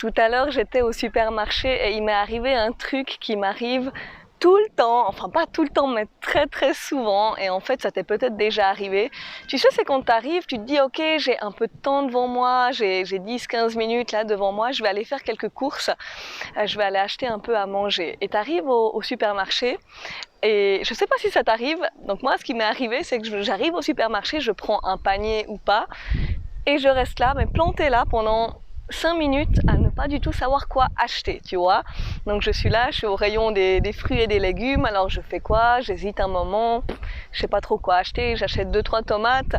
Tout à l'heure, j'étais au supermarché et il m'est arrivé un truc qui m'arrive tout le temps, enfin pas tout le temps, mais très très souvent, et en fait ça t'est peut-être déjà arrivé. Tu sais, c'est quand t'arrives, tu te dis ok, j'ai un peu de temps devant moi, j'ai 10-15 minutes là devant moi, je vais aller faire quelques courses, je vais aller acheter un peu à manger. Et t'arrives au supermarché, et je sais pas si ça t'arrive, donc moi ce qui m'est arrivé, c'est que j'arrive au supermarché, je prends un panier ou pas, et je reste là, mais plantée là pendant 5 minutes à ne pas du tout savoir quoi acheter, tu vois. Donc je suis là, je suis au rayon des fruits et des légumes, alors je fais quoi? J'hésite un moment, je sais pas trop quoi acheter, j'achète 2-3 tomates.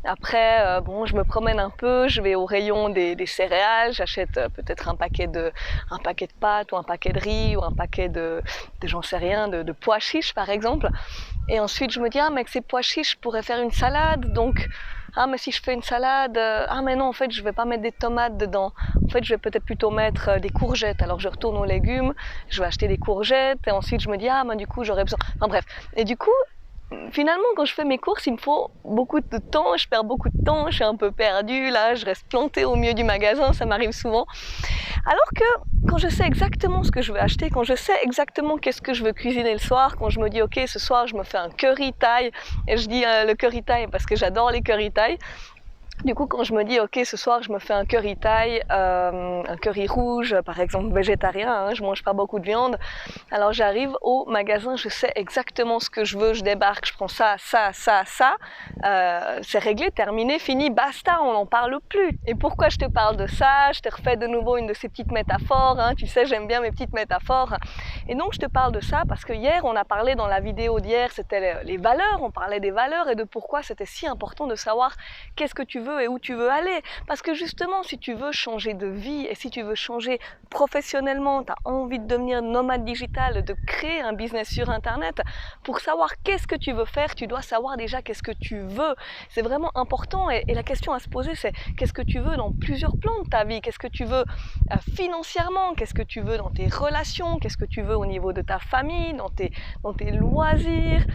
Après, bon, je me promène un peu, je vais au rayon des céréales, j'achète peut-être un paquet de pâtes ou un paquet de riz ou un paquet de j'en sais rien, de pois chiches par exemple. Et ensuite je me dis, ah mais avec ces pois chiches, je pourrais faire une salade, donc ah mais si je fais une salade, ah mais non en fait je vais pas mettre des tomates dedans, en fait je vais peut-être plutôt mettre des courgettes, alors je retourne aux légumes, je vais acheter des courgettes et ensuite je me dis ah mais du coup j'aurais besoin, enfin bref, et du coup finalement quand je fais mes courses il me faut beaucoup de temps, je perds beaucoup de temps, je suis un peu perdue là, je reste plantée au milieu du magasin, ça m'arrive souvent. Alors que quand je sais exactement ce que je veux acheter, quand je sais exactement qu'est-ce que je veux cuisiner le soir, quand je me dis ok ce soir je me fais un curry thaï, et je dis le curry thaï parce que j'adore les curry thaï. Du coup, quand je me dis, ok, ce soir, je me fais un curry thaï, un curry rouge, par exemple végétarien, hein, je mange pas beaucoup de viande. Alors, j'arrive au magasin, je sais exactement ce que je veux, je débarque, je prends ça, ça, ça, ça. C'est réglé, terminé, fini, basta, on n'en parle plus. Et pourquoi je te parle de ça? Je te refais de nouveau une de ces petites métaphores, hein, tu sais, j'aime bien mes petites métaphores. Et donc, je te parle de ça parce que hier, on a parlé dans la vidéo d'hier, c'était les valeurs, on parlait des valeurs et de pourquoi c'était si important de savoir qu'est-ce que tu veux et où tu veux aller. Parce que justement, si tu veux changer de vie et si tu veux changer professionnellement, tu as envie de devenir nomade digital, de créer un business sur Internet, pour savoir qu'est-ce que tu veux faire, tu dois savoir déjà qu'est-ce que tu veux. C'est vraiment important et la question à se poser, c'est qu'est-ce que tu veux dans plusieurs plans de ta vie? Qu'est-ce que tu veux financièrement? Qu'est-ce que tu veux dans tes relations? Qu'est-ce que tu veux au niveau de ta famille, dans tes loisirs,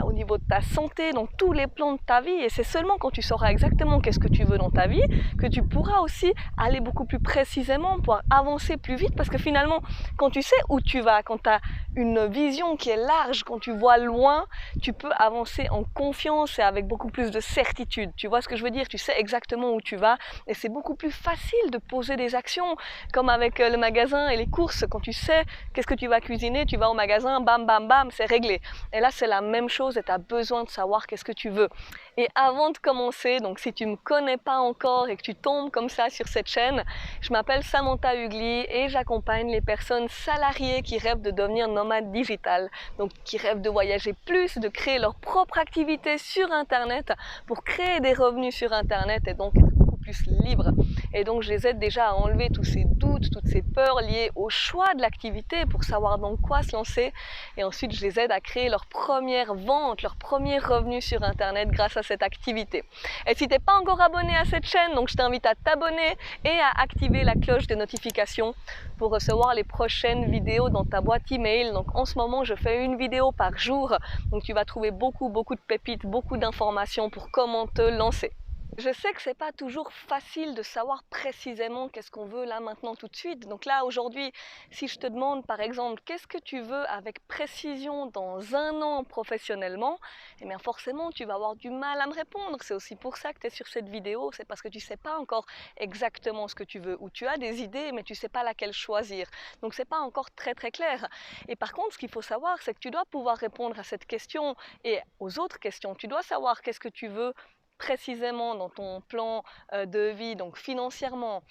au niveau de ta santé, dans tous les plans de ta vie? Et c'est seulement quand tu sauras exactement qu'est-ce que tu veux dans ta vie que tu pourras aussi aller beaucoup plus précisément, pouvoir avancer plus vite, parce que finalement, quand tu sais où tu vas, quand tu as une vision qui est large, quand tu vois loin, tu peux avancer en confiance et avec beaucoup plus de certitude. Tu vois ce que je veux dire? Tu sais exactement où tu vas et c'est beaucoup plus facile de poser des actions, comme avec le magasin et les courses. Quand tu sais qu'est-ce que tu vas cuisiner, tu vas au magasin, bam, bam, bam, c'est réglé. Et là, c'est la même chose et tu as besoin de savoir qu'est-ce que tu veux. Et avant de commencer, donc si tu ne me connais pas encore et que tu tombes comme ça sur cette chaîne, je m'appelle Samantha Hugli et j'accompagne les personnes salariées qui rêvent de devenir nomades digital, donc qui rêvent de voyager plus, de créer leur propre activité sur Internet pour créer des revenus sur Internet et donc être beaucoup plus libre. Et donc je les aide déjà à enlever tous ces doutes, toutes ces peurs liées au choix de l'activité pour savoir dans quoi se lancer. Et ensuite je les aide à créer leur première vente, leur premier revenu sur Internet grâce à cette activité. Et si tu n'es pas encore abonné à cette chaîne, donc je t'invite à t'abonner et à activer la cloche de notification pour recevoir les prochaines vidéos dans ta boîte email. Donc en ce moment, je fais une vidéo par jour. Donc tu vas trouver beaucoup de pépites, beaucoup d'informations pour comment te lancer. Je sais que c'est pas toujours facile de savoir précisément qu'est-ce qu'on veut là maintenant tout de suite. Donc là aujourd'hui, si je te demande par exemple qu'est-ce que tu veux avec précision dans un an professionnellement, eh bien forcément tu vas avoir du mal à me répondre. C'est aussi pour ça que tu es sur cette vidéo, c'est parce que tu sais pas encore exactement ce que tu veux, ou tu as des idées mais tu sais pas laquelle choisir. Donc c'est pas encore très clair. Et par contre, ce qu'il faut savoir, c'est que tu dois pouvoir répondre à cette question et aux autres questions. Tu dois savoir qu'est-ce que tu veux précisément dans ton plan de vie, donc financièrement,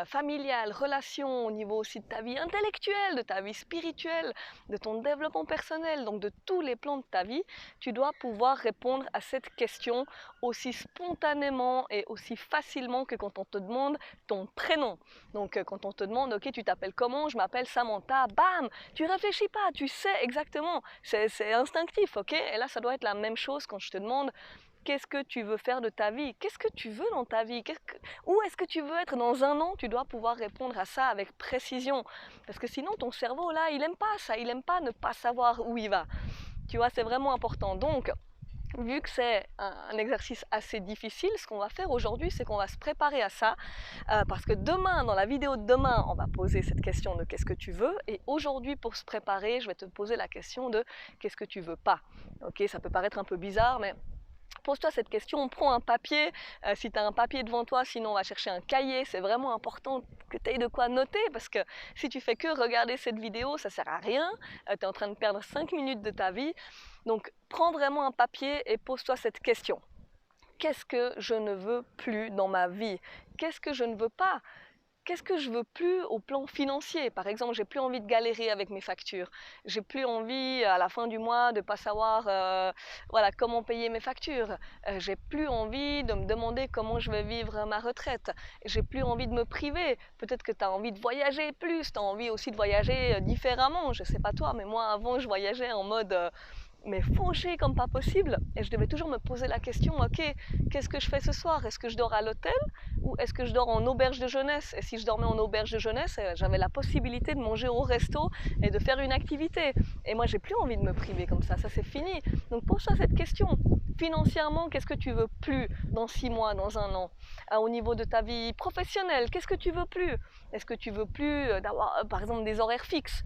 familial, relation, au niveau aussi de ta vie intellectuelle, de ta vie spirituelle, de ton développement personnel, donc de tous les plans de ta vie, tu dois pouvoir répondre à cette question aussi spontanément et aussi facilement que quand on te demande ton prénom. Donc quand on te demande, ok, tu t'appelles comment? Je m'appelle Samantha, bam, tu réfléchis pas, tu sais exactement, c'est instinctif, ok? Et là, ça doit être la même chose quand je te demande qu'est-ce que tu veux faire de ta vie? Qu'est-ce que tu veux dans ta vie? Où est-ce que tu veux être dans un an? Tu dois pouvoir répondre à ça avec précision. Parce que sinon, ton cerveau, là, il n'aime pas ça. Il n'aime pas ne pas savoir où il va. Tu vois, c'est vraiment important. Donc, vu que c'est un exercice assez difficile, ce qu'on va faire aujourd'hui, c'est qu'on va se préparer à ça, parce que demain, dans la vidéo de demain, on va poser cette question de qu'est-ce que tu veux, et aujourd'hui, pour se préparer, je vais te poser la question de qu'est-ce que tu veux pas. Ok, ça peut paraître un peu bizarre, mais pose-toi cette question, prends un papier, si tu as un papier devant toi, sinon on va chercher un cahier, c'est vraiment important que tu aies de quoi noter, parce que si tu fais que regarder cette vidéo, ça sert à rien, tu es en train de perdre 5 minutes de ta vie, donc prends vraiment un papier et pose-toi cette question. Qu'est-ce que je ne veux plus dans ma vie? Qu'est-ce que je ne veux pas? Qu'est-ce que je veux plus au plan financier? Par exemple, j'ai plus envie de galérer avec mes factures. J'ai plus envie à la fin du mois de pas savoir voilà, comment payer mes factures. J'ai plus envie de me demander comment je vais vivre ma retraite. J'ai plus envie de me priver. Peut-être que tu as envie de voyager plus, tu as envie aussi de voyager différemment. Je sais pas toi, mais moi avant je voyageais en mode mais fauché comme pas possible. Et je devais toujours me poser la question, ok, qu'est-ce que je fais ce soir? Est-ce que je dors à l'hôtel ou est-ce que je dors en auberge de jeunesse? Et si je dormais en auberge de jeunesse, j'avais la possibilité de manger au resto et de faire une activité. Et moi, j'ai plus envie de me priver comme ça c'est fini. Donc pose-toi cette question. Financièrement, qu'est-ce que tu veux plus dans 6 mois, dans un an? Au niveau de ta vie professionnelle, qu'est-ce que tu veux plus? Est-ce que tu veux plus d'avoir, par exemple, des horaires fixes?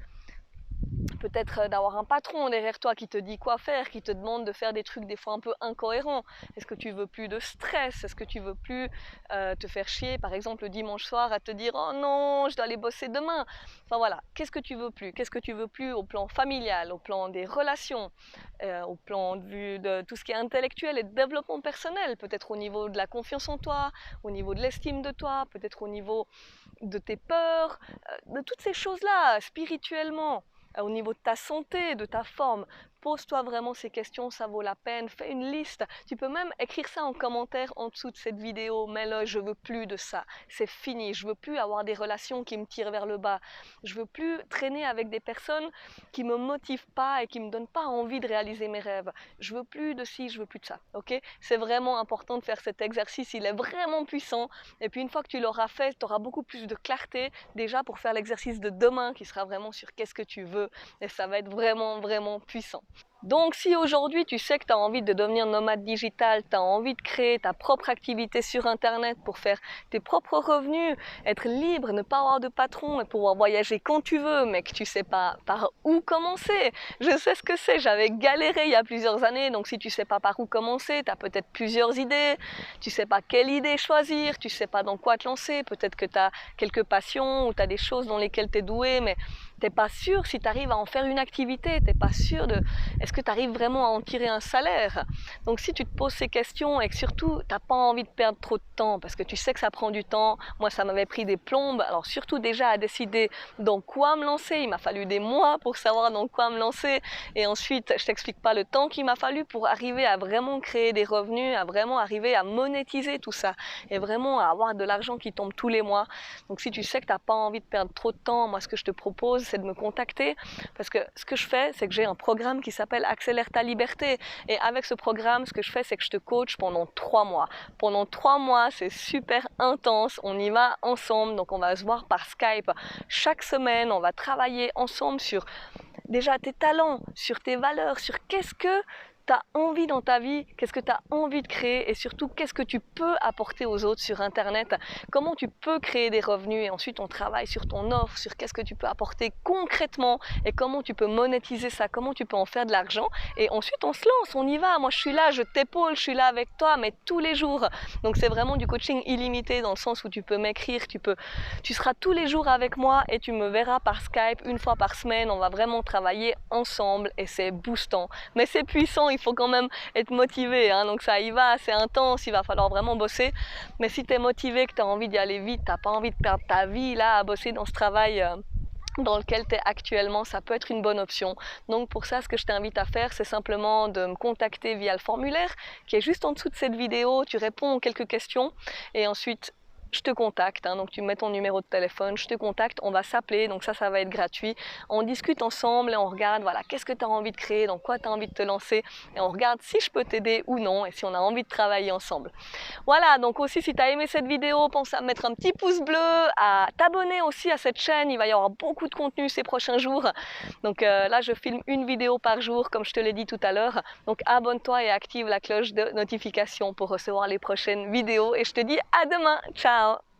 Peut-être d'avoir un patron derrière toi qui te dit quoi faire, qui te demande de faire des trucs des fois un peu incohérents. Est-ce que tu veux plus de stress? Est-ce que tu veux plus te faire chier, par exemple le dimanche soir, à te dire oh non, je dois aller bosser demain? Enfin voilà, qu'est-ce que tu veux plus? Qu'est-ce que tu veux plus au plan familial, au plan des relations, au plan de vue de tout ce qui est intellectuel et de développement personnel, peut-être au niveau de la confiance en toi, au niveau de l'estime de toi, peut-être au niveau de tes peurs, de toutes ces choses-là, spirituellement, au niveau de ta santé, de ta forme. Pose-toi vraiment ces questions, ça vaut la peine. Fais une liste. Tu peux même écrire ça en commentaire en dessous de cette vidéo. Mais là, je veux plus de ça. C'est fini. Je veux plus avoir des relations qui me tirent vers le bas. Je veux plus traîner avec des personnes qui me motivent pas et qui me donnent pas envie de réaliser mes rêves. Je veux plus de ci, je veux plus de ça. Ok? C'est vraiment important de faire cet exercice. Il est vraiment puissant. Et puis une fois que tu l'auras fait, tu auras beaucoup plus de clarté déjà pour faire l'exercice de demain qui sera vraiment sur qu'est-ce que tu veux. Et ça va être vraiment, vraiment puissant. Donc si aujourd'hui tu sais que tu as envie de devenir nomade digital, tu as envie de créer ta propre activité sur internet pour faire tes propres revenus, être libre, ne pas avoir de patron et pouvoir voyager quand tu veux, mais que tu sais pas par où commencer. Je sais ce que c'est, j'avais galéré il y a plusieurs années, donc si tu sais pas par où commencer, tu as peut-être plusieurs idées, tu sais pas quelle idée choisir, tu sais pas dans quoi te lancer, peut-être que tu as quelques passions ou tu as des choses dans lesquelles tu es doué, mais t'es pas sûr si tu arrives à en faire une activité, t'es pas sûr de est-ce que tu arrives vraiment à en tirer un salaire. Donc si tu te poses ces questions et que surtout t'as pas envie de perdre trop de temps parce que tu sais que ça prend du temps, moi ça m'avait pris des plombes, alors surtout déjà à décider dans quoi me lancer, il m'a fallu des mois pour savoir dans quoi me lancer et ensuite je t'explique pas le temps qu'il m'a fallu pour arriver à vraiment créer des revenus, à vraiment arriver à monétiser tout ça et vraiment à avoir de l'argent qui tombe tous les mois. Donc si tu sais que t'as pas envie de perdre trop de temps, moi ce que je te propose c'est de me contacter parce que ce que je fais c'est que j'ai un programme qui s'appelle Accélère ta liberté et avec ce programme ce que je fais c'est que je te coach pendant 3 mois. Pendant 3 mois c'est super intense, on y va ensemble, donc on va se voir par Skype chaque semaine, on va travailler ensemble sur déjà tes talents, sur tes valeurs, sur qu'est-ce que tu as envie dans ta vie, qu'est-ce que tu as envie de créer et surtout qu'est-ce que tu peux apporter aux autres sur internet, comment tu peux créer des revenus et ensuite on travaille sur ton offre, sur qu'est-ce que tu peux apporter concrètement et comment tu peux monétiser ça, comment tu peux en faire de l'argent et ensuite on se lance, on y va, moi je suis là, je t'épaule, je suis là avec toi mais tous les jours, donc c'est vraiment du coaching illimité dans le sens où tu peux m'écrire, tu seras tous les jours avec moi et tu me verras par Skype une fois par semaine, on va vraiment travailler ensemble et c'est boostant, mais c'est puissant, il faut quand même être motivé, hein, donc ça y va, c'est intense, il va falloir vraiment bosser, mais si tu es motivé, que tu as envie d'y aller vite, tu n'as pas envie de perdre ta vie là à bosser dans ce travail dans lequel tu es actuellement, ça peut être une bonne option. Donc pour ça, ce que je t'invite à faire, c'est simplement de me contacter via le formulaire qui est juste en dessous de cette vidéo, tu réponds aux quelques questions et ensuite je te contacte, hein, donc tu mets ton numéro de téléphone, je te contacte, on va s'appeler, donc ça va être gratuit. On discute ensemble et on regarde, voilà, qu'est-ce que tu as envie de créer, dans quoi tu as envie de te lancer, et on regarde si je peux t'aider ou non, et si on a envie de travailler ensemble. Voilà, donc aussi si tu as aimé cette vidéo, pense à mettre un petit pouce bleu, à t'abonner aussi à cette chaîne, il va y avoir beaucoup de contenu ces prochains jours. Donc là, je filme une vidéo par jour, comme je te l'ai dit tout à l'heure. Donc abonne-toi et active la cloche de notification pour recevoir les prochaines vidéos. Et je te dis à demain. Ciao!